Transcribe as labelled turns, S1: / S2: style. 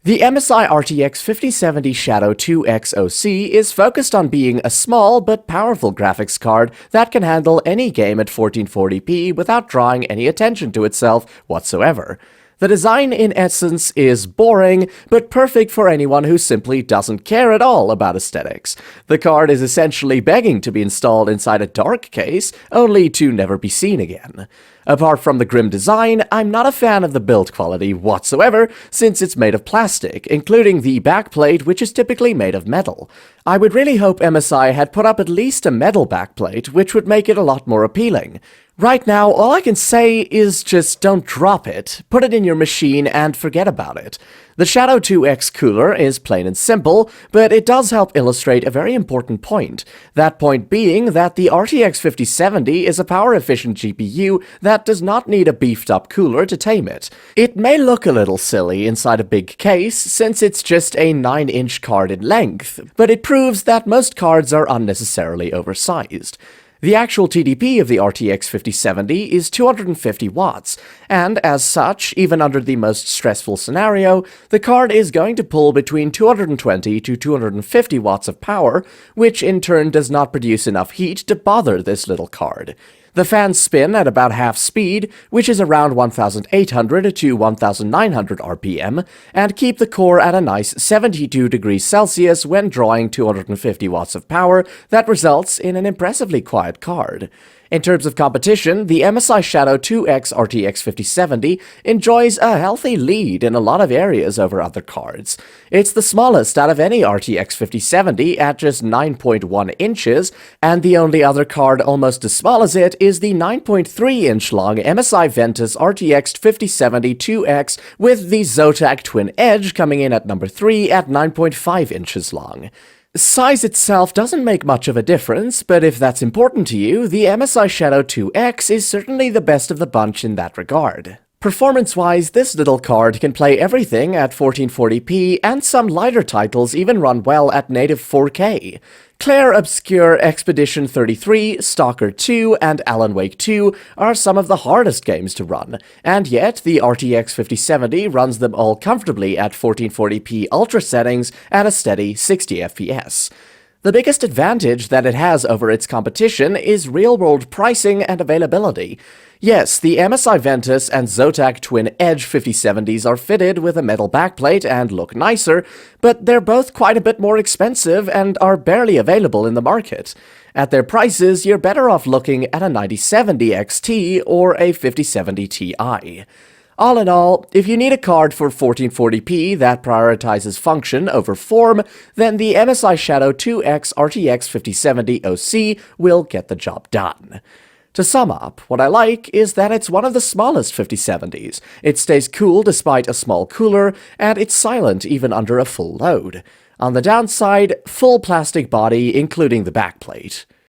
S1: The MSI RTX 5070 Shadow 2X OC is focused on being a small but powerful graphics card that can handle any game at 1440p without drawing any attention to itself whatsoever. The design, in essence, is boring, but perfect for anyone who simply doesn't care at all about aesthetics. The card is essentially begging to be installed inside a dark case, only to never be seen again. Apart from the grim design, I'm not a fan of the build quality whatsoever, since it's made of plastic, including the backplate, which is typically made of metal. I would really hope MSI had put up at least a metal backplate, which would make it a lot more appealing. Right now, all I can say is just don't drop it, put it in your machine, and forget about it. The Shadow 2X cooler is plain and simple, but it does help illustrate a very important point. That point being that the RTX 5070 is a power-efficient GPU that does not need a beefed-up cooler to tame it. It may look a little silly inside a big case, since it's just a 9-inch card in length, but it proves that most cards are unnecessarily oversized. The actual TDP of the RTX 5070 is 250 watts, and as such, even under the most stressful scenario, the card is going to pull between 220 to 250 watts of power, which in turn does not produce enough heat to bother this little card. The fans spin at about half speed, which is around 1800 to 1900 RPM, and keep the core at a nice 72 degrees Celsius when drawing 250 watts of power that results in an impressively quiet card. In terms of competition, the MSI Shadow 2X RTX 5070 enjoys a healthy lead in a lot of areas over other cards. It's the smallest out of any RTX 5070 at just 9.1 inches, and the only other card almost as small as it is the 9.3-inch long MSI Ventus RTX 5070 2X with the Zotac Twin Edge coming in at number 3 at 9.5 inches long. Size itself doesn't make much of a difference, but if that's important to you, the MSI Shadow 2X is certainly the best of the bunch in that regard. Performance-wise, this little card can play everything at 1440p, and some lighter titles even run well at native 4K. Claire Obscure Expedition 33, Stalker 2, and Alan Wake 2 are some of the hardest games to run, and yet the RTX 5070 runs them all comfortably at 1440p ultra settings at a steady 60 FPS. The biggest advantage that it has over its competition is real-world pricing and availability. Yes, the MSI Ventus and Zotac Twin Edge 5070s are fitted with a metal backplate and look nicer, but they're both quite a bit more expensive and are barely available in the market. At their prices, you're better off looking at a 9070 XT or a 5070 Ti. All in all, if you need a card for 1440p that prioritizes function over form, then the MSI Shadow 2X RTX 5070 OC will get the job done. To sum up, what I like is that it's one of the smallest 5070s, it stays cool despite a small cooler, and it's silent even under a full load. On the downside, full plastic body including the backplate.